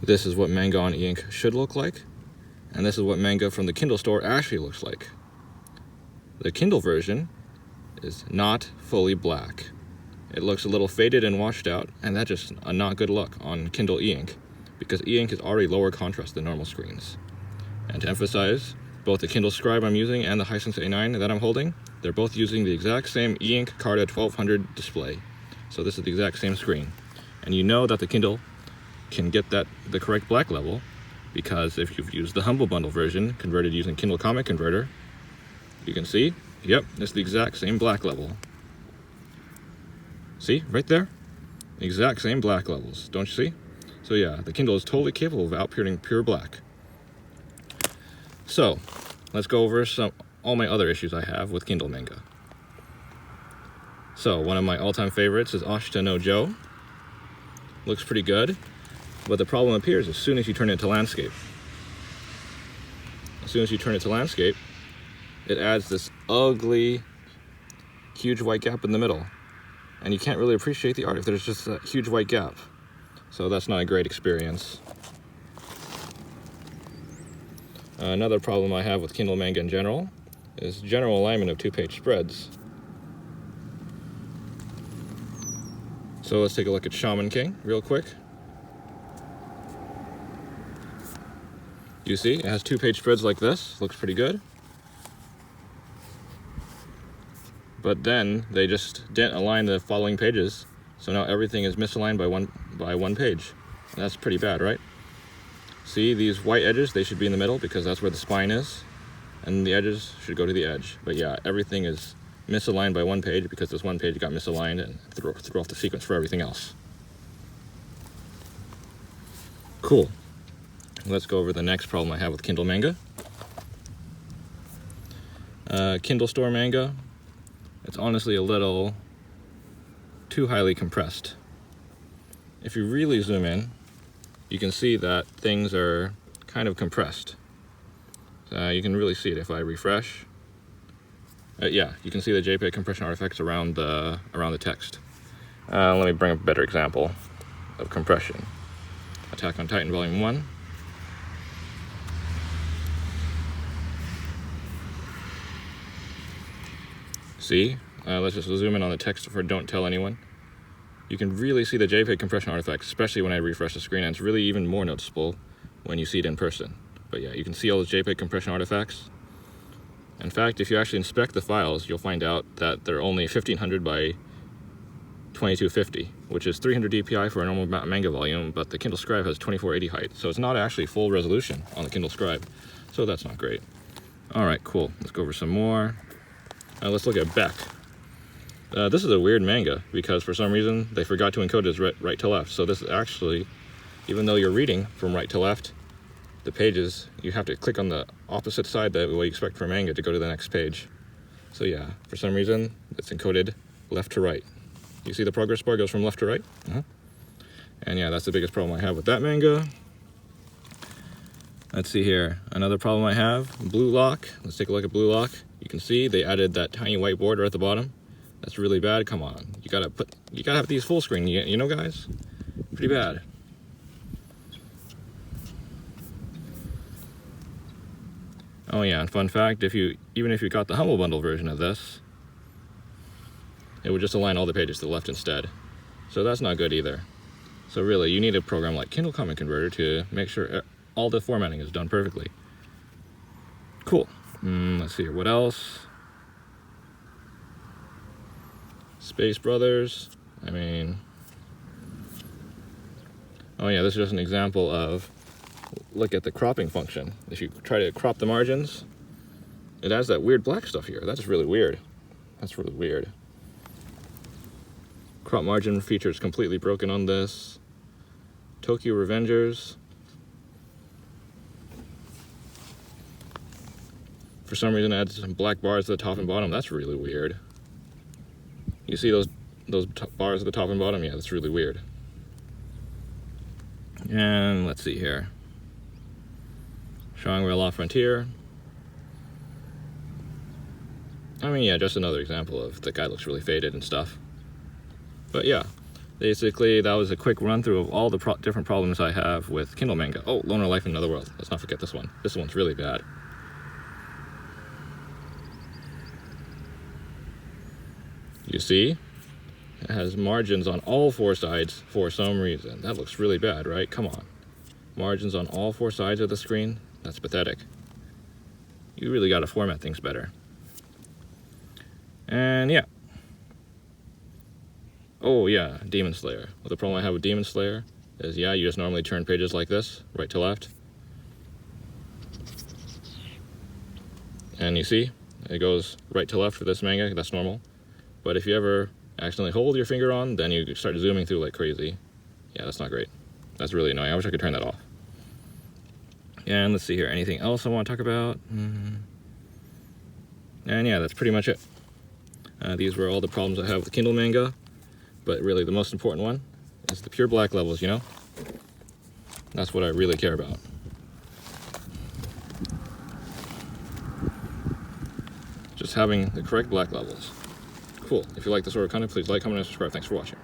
This is what manga on Eink should look like, and this is what manga from the Kindle Store actually looks like. The Kindle version is not fully black. It looks a little faded and washed out, and that's just a not good look on Kindle e-ink, because e-ink is already lower contrast than normal screens. And to emphasize, both the Kindle Scribe I'm using and the Hisense A9 that I'm holding, they're both using the exact same e-ink Carta 1200 display. So this is the exact same screen. And you know that the Kindle can get the correct black level, because if you've used the Humble Bundle version, converted using Kindle Comic Converter, you can see, yep, it's the exact same black level. See, right there? Exact same black levels, don't you see? So yeah, the Kindle is totally capable of outputting pure black. So, let's go over all my other issues I have with Kindle manga. So, one of my all-time favorites is Ashita no Joe. Looks pretty good, but the problem appears as soon as you turn it to landscape. As soon as you turn it to landscape, it adds this ugly, huge white gap in the middle. And you can't really appreciate the art if there's just a huge white gap. So that's not a great experience. Another problem I have with Kindle manga in general is general alignment of two-page spreads. So let's take a look at Shaman King real quick. You see, it has two-page spreads like this. Looks pretty good. But then they just didn't align the following pages, so now everything is misaligned by one page. And that's pretty bad, right? See, these white edges, they should be in the middle because that's where the spine is, and the edges should go to the edge. But yeah, everything is misaligned by one page because this one page got misaligned and threw off the sequence for everything else. Cool. Let's go over the next problem I have with Kindle manga. Kindle Store manga. It's honestly a little too highly compressed. If you really zoom in, you can see that things are kind of compressed. You can really see it if I refresh. Yeah, you can see the JPEG compression artifacts around the text. Let me bring up a better example of compression. Attack on Titan Volume 1. See? Let's just zoom in on the text for Don't Tell Anyone. You can really see the JPEG compression artifacts, especially when I refresh the screen, and it's really even more noticeable when you see it in person. But yeah, you can see all those JPEG compression artifacts. In fact, if you actually inspect the files, you'll find out that they're only 1500 by 2250, which is 300 dpi for a normal manga volume, but the Kindle Scribe has 2480 height, so it's not actually full resolution on the Kindle Scribe, so that's not great. Alright, cool. Let's go over some more. Let's look at Beck. This is a weird manga because for some reason they forgot to encode it as right to left. So this is actually, even though you're reading from right to left, the pages, you have to click on the opposite side the way you expect for manga to go to the next page. So yeah, for some reason it's encoded left to right. You see the progress bar goes from left to right? And yeah, that's the biggest problem I have with that manga. Let's see here, another problem I have, Blue Lock. Let's take a look at Blue Lock. You can see they added that tiny white border at the bottom. That's really bad. Come on, you gotta have these full screen. You know, guys, pretty bad. Oh yeah, and fun fact: even if you got the Humble Bundle version of this, it would just align all the pages to the left instead. So that's not good either. So really, you need a program like Kindle Comic Converter to make sure all the formatting is done perfectly. Cool. Let's see here. What else? Space Brothers. I mean, oh yeah, this is just an example of, look at the cropping function. If you try to crop the margins, it has that weird black stuff here. That's really weird. That's really weird. Crop margin feature is completely broken on this. Tokyo Revengers. For some reason, it adds some black bars to the top and bottom. That's really weird. You see those bars at the top and bottom? Yeah, that's really weird. And let's see here. Shangri-La Frontier. I mean, yeah, just another example of the guy looks really faded and stuff. But yeah, basically, that was a quick run through of all the different problems I have with Kindle manga. Oh, Loner Life in Another World. Let's not forget this one. This one's really bad. You see? It has margins on all 4 sides for some reason. That looks really bad, right? Come on. Margins on all 4 sides of the screen? That's pathetic. You really got to format things better. And yeah. Oh yeah, Demon Slayer. Well, the problem I have with Demon Slayer is, yeah, you just normally turn pages like this, right to left. And you see, it goes right to left for this manga, that's normal. But if you ever accidentally hold your finger on, then you start zooming through like crazy. Yeah, that's not great. That's really annoying. I wish I could turn that off. And let's see here, anything else I want to talk about? And yeah, that's pretty much it. These were all the problems I have with Kindle manga. But really, the most important one is the pure black levels, you know? That's what I really care about. Just having the correct black levels. Cool. If you like this sort of content, please like, comment, and subscribe. Thanks for watching.